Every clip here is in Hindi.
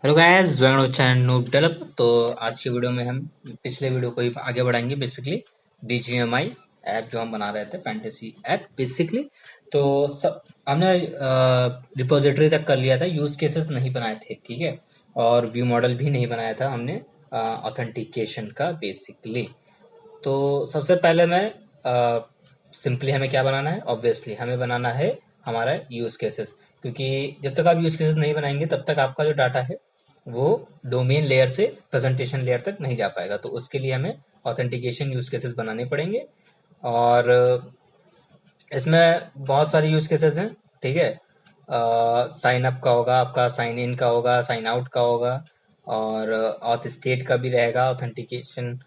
Hello guys, welcome to channel noob develop. तो आज की वीडियो में हम पिछले वीडियो को ही आगे बढ़ाएंगे। बेसिकली BGMI ऐप जो हम बना रहे थे, फैंटेसी ऐप बेसिकली। तो सब हमने रिपोजिटरी तक कर लिया था, यूज केसेस नहीं बनाए थे, ठीक है। और व्यू मॉडल भी नहीं बनाया था हमने ऑथेंटिकेशन का बेसिकली। तो सबसे पहले मैं सिंपली हमें क्या बनाना है, ऑब्वियसली हमें बनाना है हमारा यूज केसेस। क्योंकि जब तक आप यूज केसेस नहीं बनाएंगे तब तक आपका जो डाटा है वो डोमेन लेयर से प्रेजेंटेशन लेयर तक नहीं जा पाएगा। तो उसके लिए हमें ऑथेंटिकेशन यूज केसेस बनाने पड़ेंगे। और इसमें बहुत सारे यूज केसेस हैं, ठीक है। साइन अप का होगा, आपका साइन इन का होगा, साइन आउट का होगा, और ऑथ स्टेट का भी रहेगा। ऑथेंटिकेशन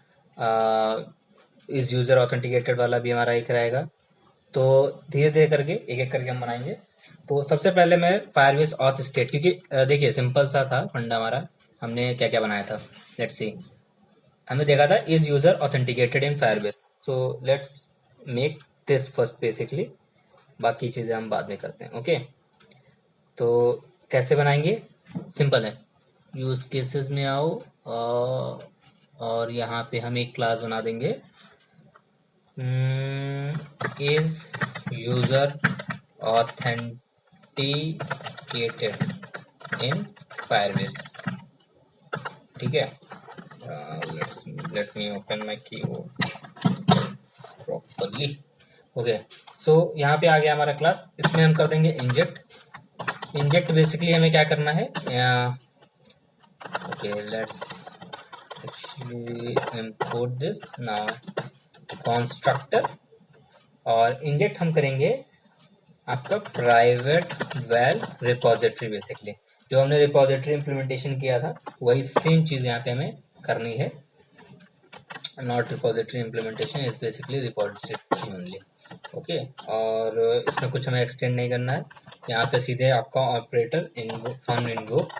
इस यूजर ऑथेंटिकेटेड वाला भी हमारा एक रहेगा। तो धीरे धीरे करके एक एक करके हम बनाएंगे। तो सबसे पहले मैं फायरबेस ऑथ स्टेट, क्योंकि देखिए सिंपल सा था फंडा हमारा। हमने क्या क्या बनाया था, लेट्स सी। हमने देखा था is user authenticated in Firebase, so let's make this first basically. बाकी चीजें हम बाद में करते हैं, ओके। तो कैसे बनाएंगे, सिंपल है। यूज केसेस में आओ, और यहाँ पे हम एक क्लास बना देंगे, is user authenticated in Firebase, ठीक है। Let's let me open my keyboard properly. Okay, so यहाँ पे आ गया हमारा क्लास। इसमें हम कर देंगे इंजेक्ट। इंजेक्ट बेसिकली हमें क्या करना है, okay let's actually import this now constructor. और इंजेक्ट हम करेंगे आपका प्राइवेट वेल रिपोजिटरी। बेसिकली जो हमने रिपोजिटरी इम्प्लीमेंटेशन किया था वही सेम चीज यहाँ पे हमें करनी है। Not repository implementation is basically repository only, okay. और इसमें कुछ हमें एक्सटेंड नहीं करना है। यहाँ पे सीधे आपका operator invoke fun invoke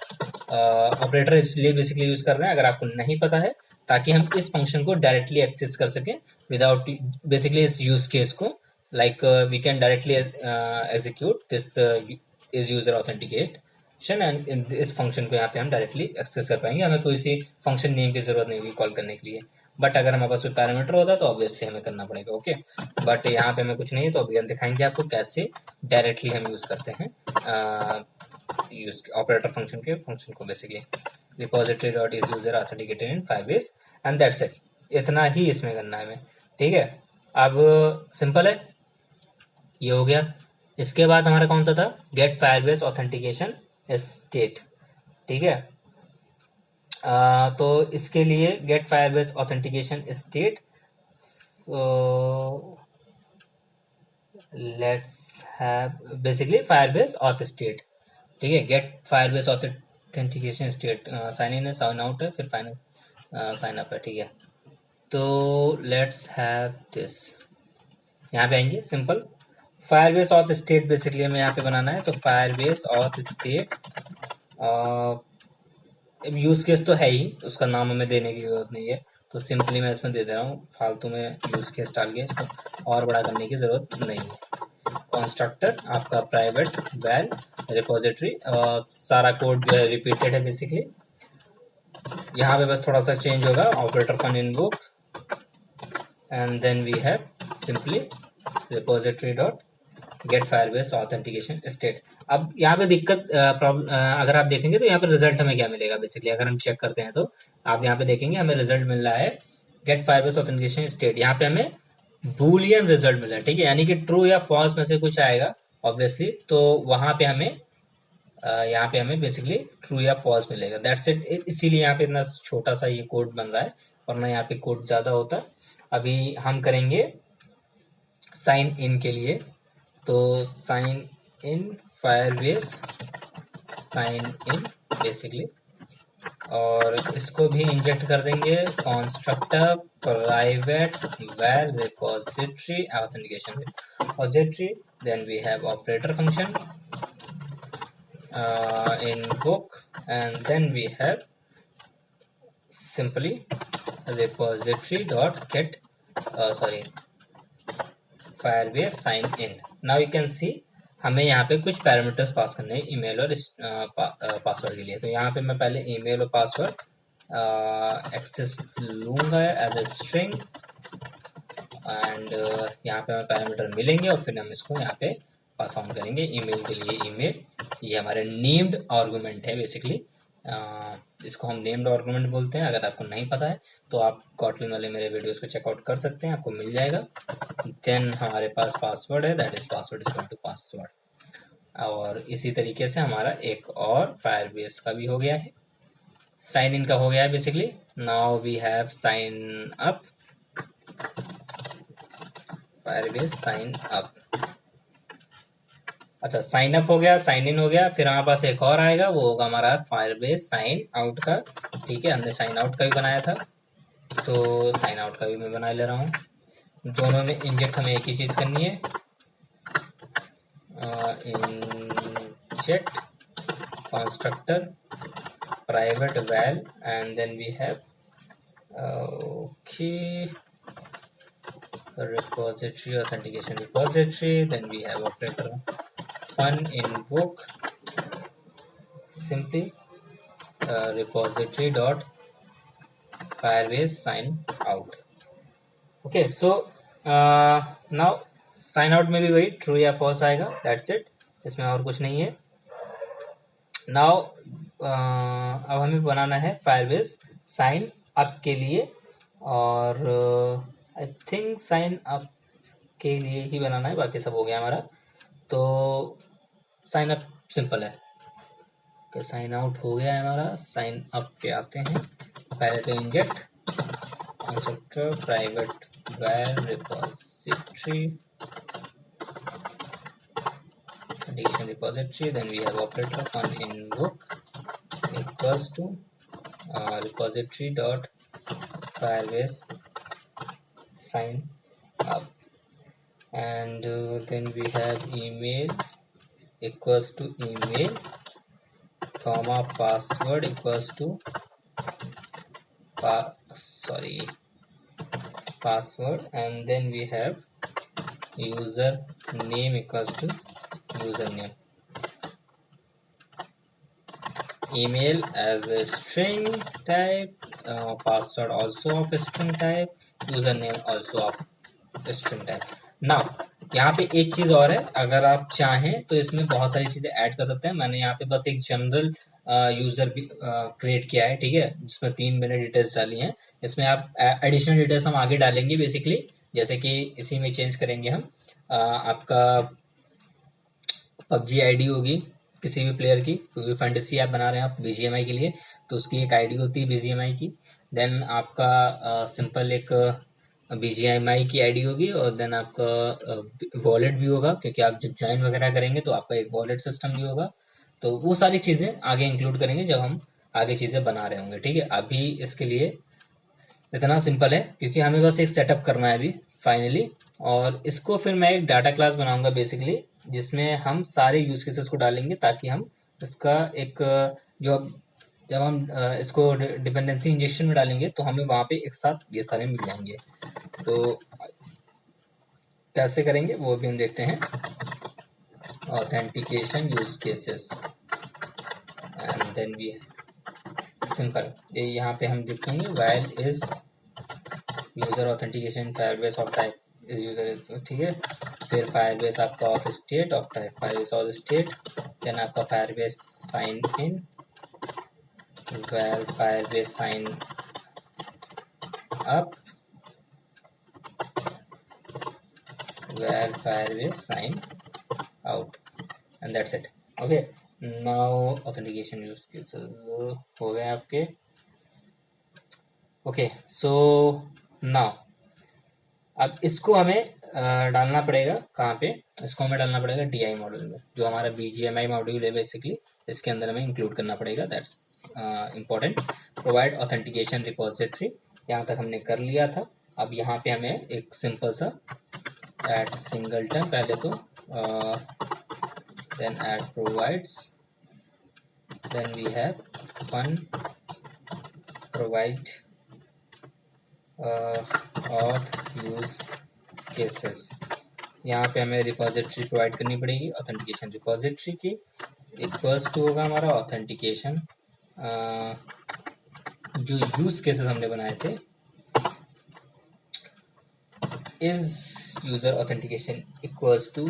operator इसलिए बेसिकली यूज कर रहे हैं, अगर आपको नहीं पता है, ताकि हम इस फंक्शन को डायरेक्टली एक्सेस कर सकें विदाउट बेसिकली इस यूज केस को। Like we can directly execute this is user authentication, and इस फंक्शन को यहाँ पे हम डायरेक्टली एक्सेस कर पाएंगे। हमें कोई सी फंक्शन नेम की जरूरत नहीं होगी कॉल करने के लिए। बट अगर हमारे पास कोई पैरामीटर होता है तो ऑब्वियसली हमें करना पड़ेगा, ओके। बट यहाँ पे हमें कुछ नहीं है, तो अभी हम दिखाएंगे आपको कैसे डायरेक्टली हम यूज करते हैं यूज ऑपरेटर फंक्शन को basically. Repository dot is user authenticated in Firebase, and that's it. इतना ही इसमें करना है हमें, ठीक है। अब सिंपल है, ये हो गया। इसके बाद हमारा कौन सा था, गेट फायरबेस ऑथेंटिकेशन स्टेट, ठीक है। तो इसके लिए get Firebase authentication state, let's have basically Firebase auth state, ठीक है। Get Firebase authentication state, sign in है, साइन आउट है, फिर फाइनल साइन अप है, ठीक है। तो लेट्स हैव दिस, यहाँ पे आएंगे simple Firebase auth state basically हमें यहाँ पे बनाना है। तो Firebase auth state, use case तो है ही, उसका नाम हमें देने की जरूरत नहीं है। तो सिंपली मैं इसमें दे दे रहा हूँ, फालतू में यूज केस डाल के इसको और बड़ा करने की जरूरत नहीं है। कंस्ट्रक्टर आपका प्राइवेट वैल रिपोजिटरी, सारा कोड जो है रिपीटेड है बेसिकली। यहाँ पे बस थोड़ा सा चेंज होगा, operator fun invoke, and then we have simply repository dot get Firebase authentication state. अब यहाँ पे दिक्कत प्रॉब्लम, अगर आप देखेंगे तो यहाँ पे रिजल्ट हमें क्या मिलेगा बेसिकली, अगर हम चेक करते हैं तो आप यहाँ पे देखेंगे हमें रिजल्ट मिल रहा है गेट फायरबेस ऑथेंटिकेशन स्टेट। यहाँ पे हमें बूलियन रिजल्ट मिला है, ठीक है। यानी कि ट्रू या फॉल्स में से कुछ आएगा ऑब्वियसली। तो वहां पे हमें यहाँ पे हमें बेसिकली ट्रू या फॉल्स मिलेगा, दैट्स इट। इसीलिए यहाँ पे इतना छोटा सा ये कोड बन रहा है, वरना यहाँ पे कोड ज्यादा होता। अभी हम करेंगे साइन इन के लिए। तो sign in Firebase sign in basically, और इसको भी इंजेक्ट कर देंगे constructor private val repository authentication repository. Then we have operator function invoke, and then we have simply repository dot get sorry firebase sign in. Now you can see हमें यहाँ पे कुछ पैरामीटर्स पास करने हैं ईमेल और पासवर्ड के लिए। तो यहाँ पे मैं पहले ईमेल और पासवर्ड एक्सेस लूंगा एज ए स्ट्रिंग, एंड यहाँ पे हमें पैरामीटर मिलेंगे और फिर हम इसको यहाँ पे पास ऑन करेंगे। ईमेल के लिए ईमेल, ये हमारे नेम्ड आर्गुमेंट है बेसिकली, इसको हम नेम्ड आर्गुमेंट बोलते हैं। अगर आपको नहीं पता है तो आप कॉटलिन वाले मेरे वीडियोस को चेकआउट कर सकते हैं, आपको मिल जाएगा। देन हमारे पास पासवर्ड है, that is password is equal to password. और इसी तरीके से हमारा एक और फायरबेस का भी हो गया है, साइन इन का हो गया है basically. Now we have sign up, Firebase sign up. अच्छा, साइन अप हो गया, साइन इन हो गया, फिर हमारे पास एक और आएगा, वो होगा हमारा फायरबेस साइन आउट का। ठीक है, हमने साइन आउट का भी बनाया था, तो साइन आउट का भी मैं बना ले रहा हूँ। दोनों में इंजेक्ट हमें एक ही चीज करनी है, inject constructor private val, and then we have okay repository authentication repository, then we have operator fun invoke simply repository dot firebase sign out। okay, so now sign out में भी वही ट्रू या फॉल्स आएगा, दैट्स इट, इसमें और कुछ नहीं है। नाउ अब हमें बनाना है फायरबेस साइन अप के लिए, और आई थिंक साइन अप के लिए ही बनाना है, बाकी सब हो गया हमारा। तो साइन अप सिंपल है, साइन आउट हो गया है हमारा, साइन अप पे आते हैं। पहले तो inject constructor private val repository authentication repository, then we have operator fun invoke equals to repository dot firebase sign up, and then we have email equals to email comma password equals to password, and then we have user name equals to username, email as a string type, password also of string type, username also of string type। Now यहाँ पे एक चीज और है, अगर आप चाहें तो इसमें बहुत सारी चीजें ऐड कर सकते हैं। मैंने यहाँ पे बस एक जनरल यूजर भी क्रिएट किया है, ठीक है, जिसमें 3 मैंने डिटेल्स डाली हैं। इसमें आप एडिशनल डिटेल्स हम आगे डालेंगे बेसिकली, जैसे कि इसी में चेंज करेंगे हम आपका पबजी आईडी होगी किसी भी प्लेयर की, क्योंकि फैंटेसी ऐप बना रहे हैं आप बीजीएमआई के लिए, तो उसकी एक आईडी होती है बीजीएमआई की। देन आपका सिंपल एक बीजीएमआई की आईडी होगी, और देन आपका वॉलेट भी होगा, क्योंकि आप जब ज्वाइन वगैरह करेंगे तो आपका एक वॉलेट सिस्टम भी होगा। तो वो सारी चीजें आगे इंक्लूड करेंगे जब हम आगे चीजें बना रहे होंगे। ठीक है, अभी इसके लिए इतना सिंपल है, क्योंकि हमें बस एक सेटअप करना है अभी फाइनली, और इसको फिर मैं एक डाटा क्लास बनाऊंगा बेसिकली, जिसमें हम सारे यूज केसेस को डालेंगे, ताकि हम इसका एक जो जब हम इसको डिपेंडेंसी इंजेक्शन में डालेंगे तो हमें वहां पे एक साथ ये सारे मिल जाएंगे। तो कैसे करेंगे वो भी हम देखते हैं। Authentication use cases, and then we simple, ये यहाँ पे हम देखेंगे while is user authentication Firebase of type user, ठीक है। फिर फायरबेस आपका of state of type Firebase of state, then आपका Firebase sign in, well Firebase sign up, well Firebase sign out, and that's it. Okay, now authentication use cases हो गए आपके। ओके, सो नाउ अब इसको हमें डालना पड़ेगा कहाँ पे, इसको हमें डालना पड़ेगा DI मॉड्यूल में, जो हमारा BGMI मॉड्यूल है बेसिकली, इसके अंदर हमें इंक्लूड करना पड़ेगा, that's important. Provide authentication repository, यहाँ तक हमने कर लिया था। अब यहाँ पे हमें एक सिंपल सा एट सिंगलटन पहले तो, then at provides, then we have fun provide auth use cases, यहाँ पे हमें रिपोजिटरी प्रोवाइड करनी पड़ेगी। ऑथेंटिकेशन रिपोजिटरी की इक्वल्स टू होगा हमारा ऑथेंटिकेशन, जो यूज केसेस हमने बनाए थे, is user authentication equals to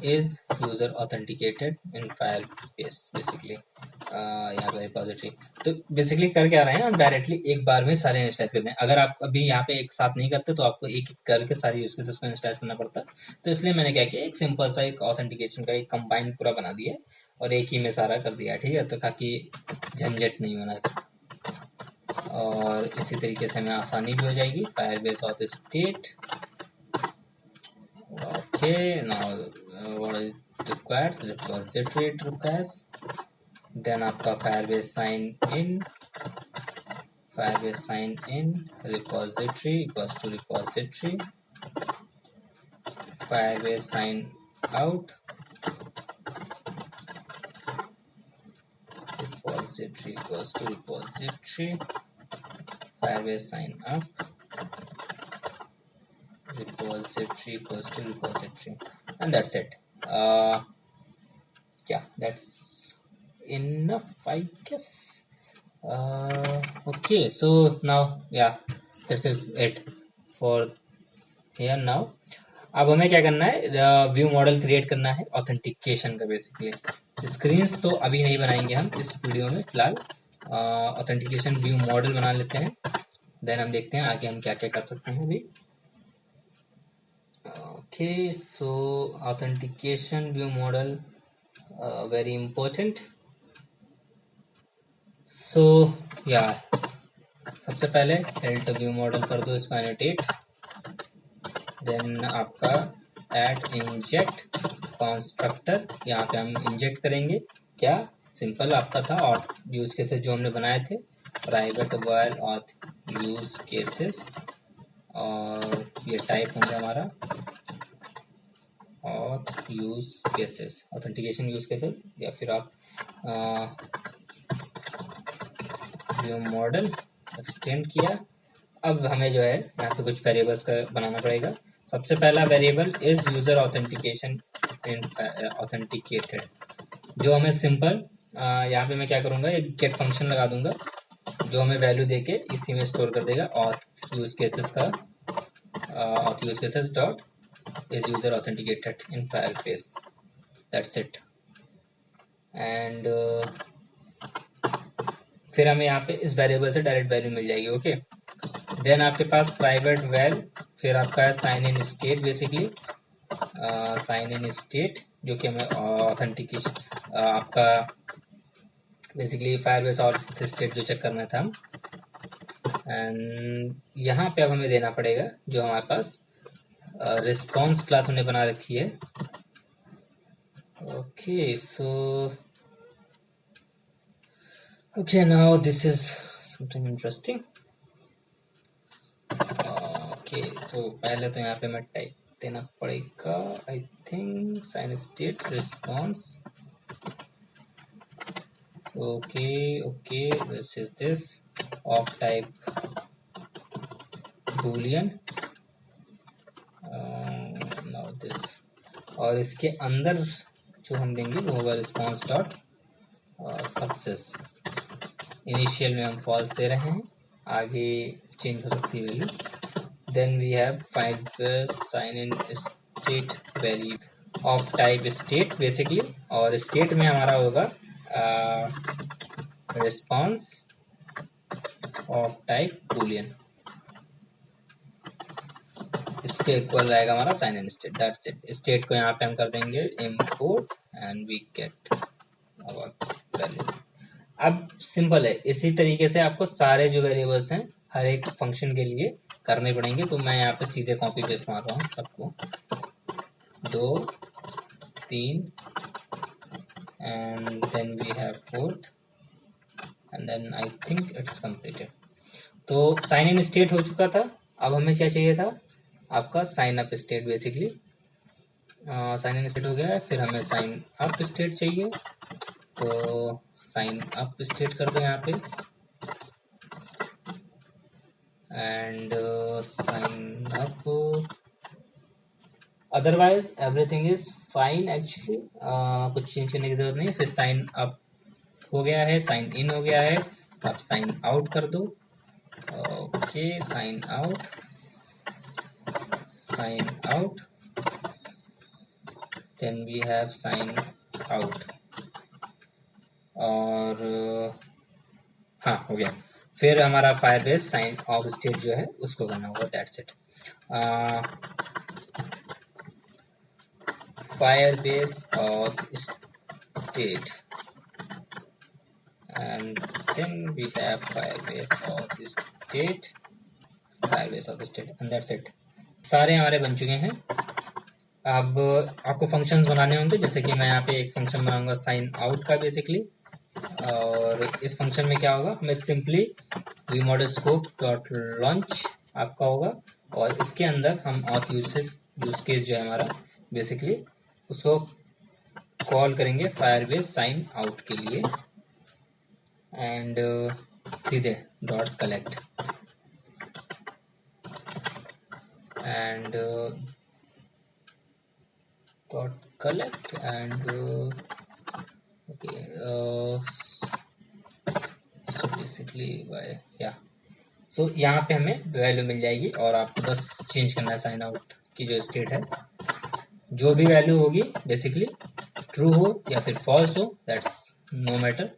is user authenticated in Firebase basically. यहाँ पे रिपोजिटरी तो बेसिकली कर क्या रहे हैं, हम डायरेक्टली एक बार में सारे इंस्टॉल करते हैं। अगर आप अभी यहाँ पे एक साथ नहीं करते तो आपको एक एक करके सारे यूज केसेस को इंस्टॉल करना पड़ता। तो इसलिए मैंने क्या किया, एक सिंपल सा एक ऑथेंटिकेशन का एक कंबाइन पूरा बना दिया और एक ही में सारा कर दिया, ठीक है, तो ताकि झंझट नहीं होना। और इसी तरीके से हमें आसानी भी हो जाएगी। Firebase auth state, okay, now what is requires, repository it requires, then आपका Firebase sign in repository equals to repository, Firebase sign out, repository equals to repository, Firebase sign up, repository equals to repository, and that's it. Yeah, that's enough, I guess. Okay, so now, yeah, this is it for here now. अब हमें क्या करना है, व्यू मॉडल क्रिएट करना है ऑथेंटिकेशन का बेसिकली। स्क्रीन्स तो अभी नहीं बनाएंगे हम इस वीडियो में, फिलहाल ऑथेंटिकेशन व्यू मॉडल बना लेते हैं, देन हम देखते हैं आगे हम क्या क्या कर सकते हैं अभी। Okay, so authentication view model, very important. So yeah, सबसे पहले हेल्ट व्यू मॉडल कर दो इसको एनोटेट, देन आपका ऐड इंजेक्ट कंस्ट्रक्टर, यहाँ पे हम इंजेक्ट करेंगे क्या, सिंपल आपका था और यूज केसेस जो हमने बनाए थे, private while auth use cases, और ये टाइप होंगे हमारा और use cases, authentication use cases, या फिर आप व्यू मॉडल एक्सटेंड किया। अब हमें जो है यहाँ पे कुछ वेरिएबल्स का बनाना पड़ेगा। सबसे पहला variable is user authentication in authenticated, जो हमें सिंपल यहाँ पे मैं क्या करूँगा, एक गेट फंक्शन लगा दूंगा जो हमें वैल्यू देके इसी में स्टोर कर देगा ऑथ यूज केसेस का, auth use cases dot is user authenticated in Firebase, that's it। and फिर हमें यहाँ पे इस वेरिएबल से डायरेक्ट वैल्यू मिल जाएगी। ओके, देन आपके पास प्राइवेट वैल, फिर आपका है sign in state, basically sign in state जो कि हमें ऑथेंटिकेशन आपका बेसिकली Firebase ऑथ स्टेट जो चेक करना था। एंड यहाँ पे अब हमें देना पड़ेगा जो हमारे पास रिस्पॉन्स क्लास हमने बना रखी है। Okay, so okay, now this is something interesting. Okay, so पहले तो यहाँ पे मैं टाइप देना पड़ेगा, I think sign state response. Okay okay, this is this of type Boolean, now this, और इसके अंदर जो हम देंगे वो होगा रिस्पॉन्स डॉट सक्सेस। इनिशियल में हम फॉल्स दे रहे हैं, आगे चेंज हो सकती है value. Then we have find sign in state very of type state basically, और स्टेट में हमारा होगा रिस्पॉन्स ऑफ टाइप बूलियन, इसके इक्वल रहेगा हमारा sign in state, that's it. State को यहाँ पे हम कर देंगे import and we get our value. अब सिंपल है, इसी तरीके से आपको सारे जो वेरिएबल्स हैं हर एक फंक्शन के लिए करने पड़ेंगे। तो मैं यहाँ पे सीधे कॉपी पेस्ट मार रहा हूँ सबको, 2 3 and then we have 4th and then I think it's completed. तो साइन इन स्टेट हो चुका था, अब हमें क्या चाहिए था, आपका sign up state, basically sign in state हो गया है, फिर हमें साइन अप स्टेट चाहिए, तो साइन अप स्टेट कर दो यहाँ पे, and sign up. Otherwise everything is fine actually, कुछ चेंज करने की जरूरत नहीं है। फिर साइन अप हो गया है, साइन इन हो गया है, आप साइन आउट कर दो। Okay, sign out, sign out, then we have sign out, और हाँ हो गया। फिर हमारा फायरबेस साइन ऑफ स्टेट जो है उसको करना होगा, that's it. Firebase of state and then we have Firebase of state, Firebase of state, and that's it। सारे हमारे बन चुके हैं। अब आपको फंक्शंस बनाने होंगे, जैसे कि मैं यहाँ पे एक फंक्शन बनाऊंगा साइन आउट का बेसिकली, और इस फंक्शन में क्या होगा, हमें simply V model scope dot launch आपका होगा, और इसके अंदर हम ऑथ यूज केस जो है हमारा बेसिकली उसको कॉल करेंगे फायरबेस साइन आउट के लिए, एंड सीधे dot collect and dot collect and okay, so basically bye या सो यहाँ पे हमें वैल्यू मिल जाएगी, और आपको बस चेंज करना है साइन आउट की जो स्टेट है, जो भी वैल्यू होगी बेसिकली ट्रू हो या फिर फॉल्स हो, that's no matter,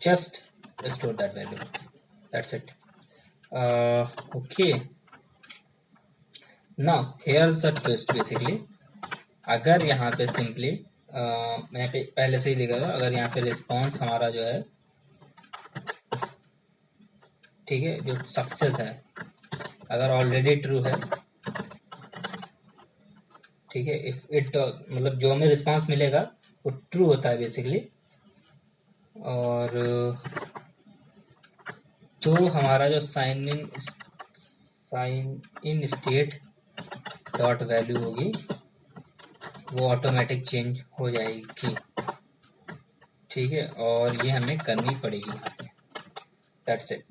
just store that value, that's it। Okay, now here's the twist basically। अगर यहाँ पे सिंपली मैं पहले से ही लिखा था, अगर यहाँ पे रिस्पॉन्स हमारा जो है ठीक है, जो सक्सेस है अगर ऑलरेडी ट्रू है, ठीक है, इफ इट मतलब जो हमें रिस्पॉन्स मिलेगा वो ट्रू होता है बेसिकली, और तो हमारा जो sign in state dot value होगी वो ऑटोमेटिक चेंज हो जाएगी, ठीक है, और ये हमें करनी पड़ेगी यहाँ पे, दैट्स इट।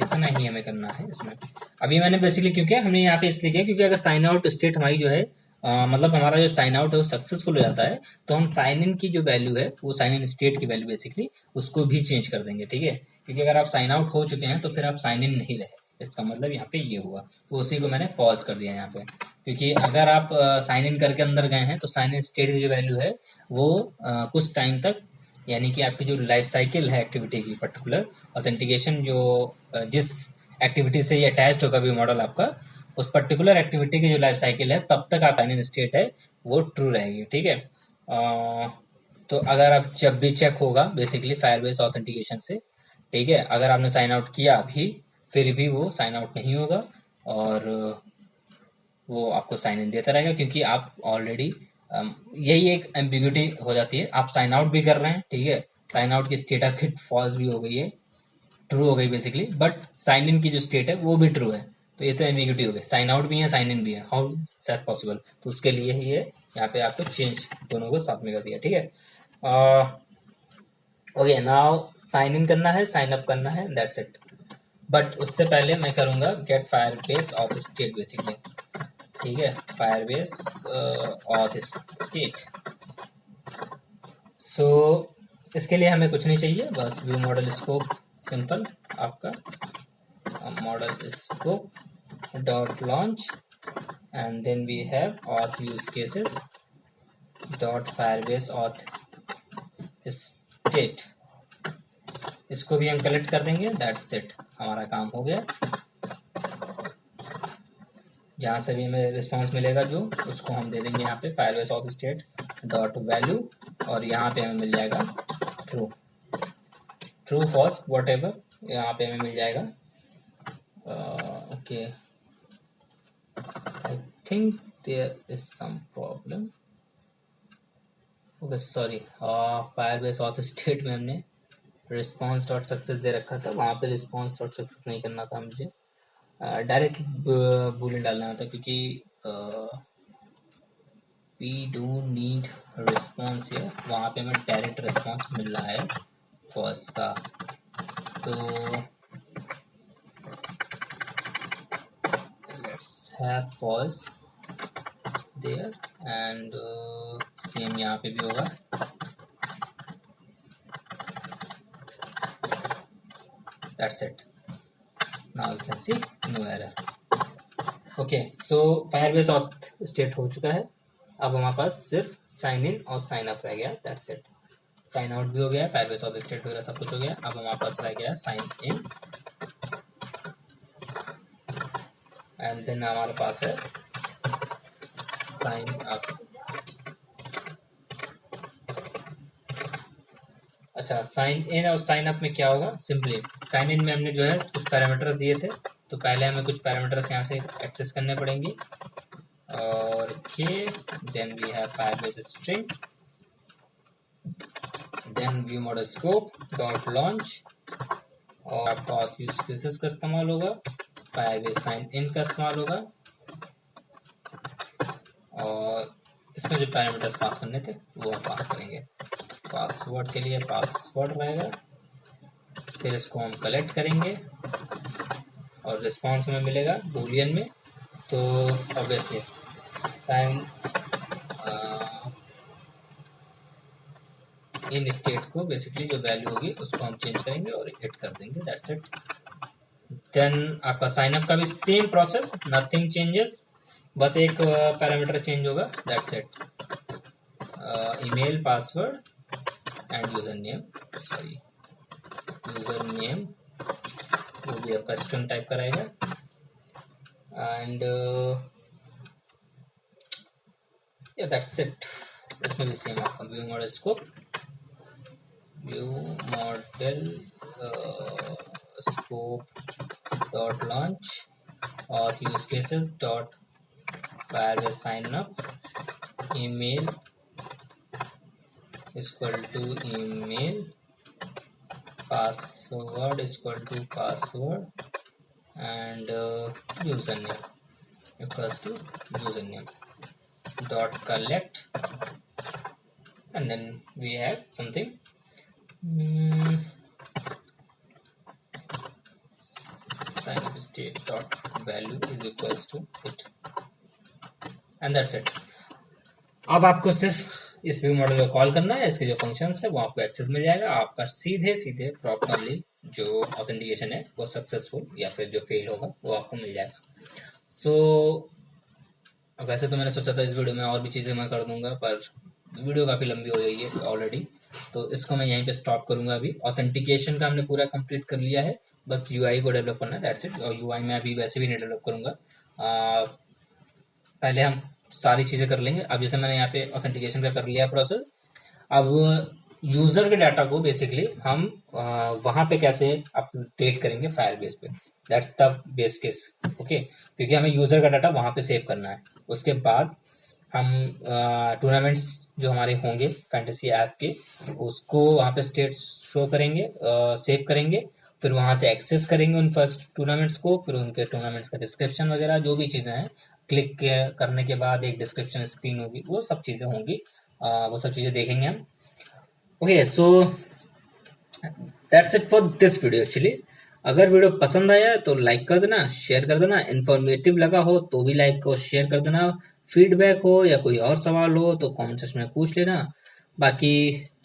इतना ही हमें करना है इसमें। अभी मैंने बेसिकली क्यों किया, हमने यहाँ पे इसलिए किया क्योंकि अगर साइन आउट स्टेट हमारी जो है मतलब हमारा जो साइन आउट है वो सक्सेसफुल हो जाता है, तो हम साइन इन की जो वैल्यू है वो साइन इन स्टेट की वैल्यू बेसिकली उसको भी चेंज कर देंगे, ठीक है, क्योंकि अगर आप साइन आउट हो चुके हैं तो फिर आप साइन इन नहीं रहे, इसका मतलब यहाँ पे ये हुआ, तो उसी को मैंने फॉल्स कर दिया यहाँ पे, क्योंकि अगर आप साइन इन करके अंदर गए हैं तो साइन इन स्टेट की जो वैल्यू है वो कुछ टाइम तक, यानी कि आपकी जो लाइफ साइकिल है एक्टिविटी की पर्टिकुलर ऑथेंटिकेशन जो जिस एक्टिविटी से ये अटैच्ड होगा व्यू मॉडल आपका, उस पर्टिकुलर एक्टिविटी की जो लाइफ साइकिल है तब तक आप साइन इन स्टेट है वो ट्रू रहेगी, ठीक है। तो अगर आप जब भी चेक होगा बेसिकली फायरबेस ऑथेंटिकेशन से, ठीक है, अगर आपने साइन आउट किया भी फिर भी वो साइन आउट नहीं होगा, और वो आपको साइन इन देता रहेगा, क्योंकि आप ऑलरेडी यही एक एम्बिग्यूटी हो जाती है, आप साइन आउट भी कर रहे हैं, ठीक है, साइन आउट की स्टेट आपकी फॉल्स भी हो गई है, ट्रू हो गई बेसिकली, बट साइन इन की जो स्टेट है वो भी ट्रू है, तो ये तो एम्बिग्यूटी हो गई, साइन आउट भी है साइन इन भी है, हाउ दैट पॉसिबल, तो उसके लिए ही ये यहाँ पे आपको चेंज दोनों को साथ में कर दिया, ठीक है। ओके, नाउ साइन इन करना है, साइन अप करना है, दैट्स इट, बट उससे पहले मैं करूंगा get Firebase of state basically, ठीक है, फायरबेस ऑफ स्टेट। सो इसके लिए हमें कुछ नहीं चाहिए, बस व्यू मॉडल स्कोप सिंपल आपका model scope dot launch, and then we have auth use cases dot Firebase auth state, इसको भी हम कलेक्ट कर देंगे, दैट्स इट, हमारा काम हो गया। जहाँ से भी हमें रिस्पॉन्स मिलेगा जो उसको हम दे देंगे यहाँ पे Firebase of state dot value, और यहाँ पे हमें मिल जाएगा true, true false whatever यहाँ पे हमें मिल जाएगा। Okay, I think there is some problem, okay sorry, Firebase of state में हमने रिस्पॉन्स डॉट सक्सेस दे रखा था, वहाँ पे रिस्पॉन्स डॉट सक्सेस नहीं करना था मुझे, डायरेक्ट बूलियन डालना था, क्योंकि वी डू नीड रिस्पॉन्स है, वहाँ पे हमें डायरेक्ट रिस्पॉन्स मिल रहा है फर्स्ट का, तो let's have false there and same यहाँ पे भी होगा। That's it. Now you can see no error. Okay, so Firebase auth state हो चुका है। अब हमारे पास सिर्फ साइन इन और साइन अप रह गया। That's it. साइन आउट भी हो गया, फायरबेस ऑथ स्टेट वगैरह सब कुछ हो गया। अब हमारे पास रह गया साइन इन एंड देन हमारे पास है साइन अप। अच्छा, साइन इन और साइन अप में क्या होगा? सिंपली साइन इन में हमने जो है कुछ पैरामीटर्स दिए थे, तो पहले हमें कुछ पैरामीटर्स यहाँ से एक्सेस करने पड़ेंगे और then we have Firebase string, then view model scope dot launch और आपका ऑथ यूज केसेस का इस्तेमाल होगा, फायरबेस साइन इन का इस्तेमाल होगा और इसमें जो पैरामीटर्स पास करने थे वो हम पास करेंगे। पासवर्ड के लिए पासवर्ड रहेगा, फिर इसको हम कलेक्ट करेंगे और रिस्पॉन्स में मिलेगा बूलियन में। तो ऑब्वियसली साइन इन स्टेट को बेसिकली जो वैल्यू होगी उसको हम चेंज करेंगे और हिट कर देंगे। That's it. देन आपका साइन अप का भी सेम प्रोसेस, नथिंग चेंजेस, बस एक पैरामीटर चेंज होगा। That's it. Email, password and user name, sorry user name वो भी आपका स्ट्रिंग टाइप का रहेगा एंड दैट्स इट। इसमें भी सेम आपका view model scope, view model scope dot launch और use cases dot Firebase sign up, email equal to email, password equal to password and username equals to username dot collect and then we have something sign up state dot value is equals to it and that's it। अब आपको सिर्फ इस व्यू मॉडल को कॉल करना है, इसके जो फंक्शंस है वो आपको एक्सेस मिल जाएगा, आपका सीधे सीधे प्रॉपरली जो ऑथेंटिकेशन है वो सक्सेसफुल या फिर जो फेल होगा वो आपको मिल जाएगा। सो वैसे तो मैंने सोचा था इस वीडियो में और भी चीज़ें मैं कर दूंगा, पर वीडियो काफ़ी लंबी हो गई है ऑलरेडी, तो इसको मैं यहीं पे स्टॉप करूंगा। अभी ऑथेंटिकेशन का हमने पूरा कंप्लीट कर लिया है, बस यूआई को डेवलप करना है। That's it. और यूआई में अभी वैसे भी नहीं डेवलप करूंगा, पहले हम सारी चीज़ें कर लेंगे। अब जैसे मैंने यहाँ पे ऑथेंटिकेशन का कर लिया प्रोसेस, अब यूज़र के डाटा को बेसिकली हम वहाँ पे कैसे अपडेट करेंगे फायरबेस पे, that's the base case. Okay, क्योंकि हमें यूज़र का डाटा वहाँ पे सेव करना है। उसके बाद हम टूर्नामेंट्स जो हमारे होंगे फैंटेसी ऐप के उसको वहाँ पे स्टेट शो करेंगे, सेव करेंगे, फिर वहाँ से एक्सेस करेंगे उन टूर्नामेंट्स को, फिर उनके टूर्नामेंट्स का डिस्क्रिप्शन वगैरह जो भी चीज़ें हैं, क्लिक करने के बाद एक डिस्क्रिप्शन स्क्रीन होगी, वो सब चीज़ें होंगी, वो सब चीज़ें देखेंगे हम। Okay, so that's it for this video. Actually अगर वीडियो पसंद आया तो लाइक कर देना, शेयर कर देना, इन्फॉर्मेटिव लगा हो तो भी लाइक और शेयर कर देना, फीडबैक हो या कोई और सवाल हो तो कमेंट सेक्शन में पूछ लेना, बाकी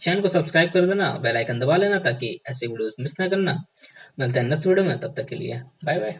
चैनल को सब्सक्राइब कर देना, बेल आइकन दबा लेना ताकि ऐसे वीडियोस मिस ना करना। मिलते हैं नेक्स्ट वीडियो में, तब तक के लिए बाय बाय।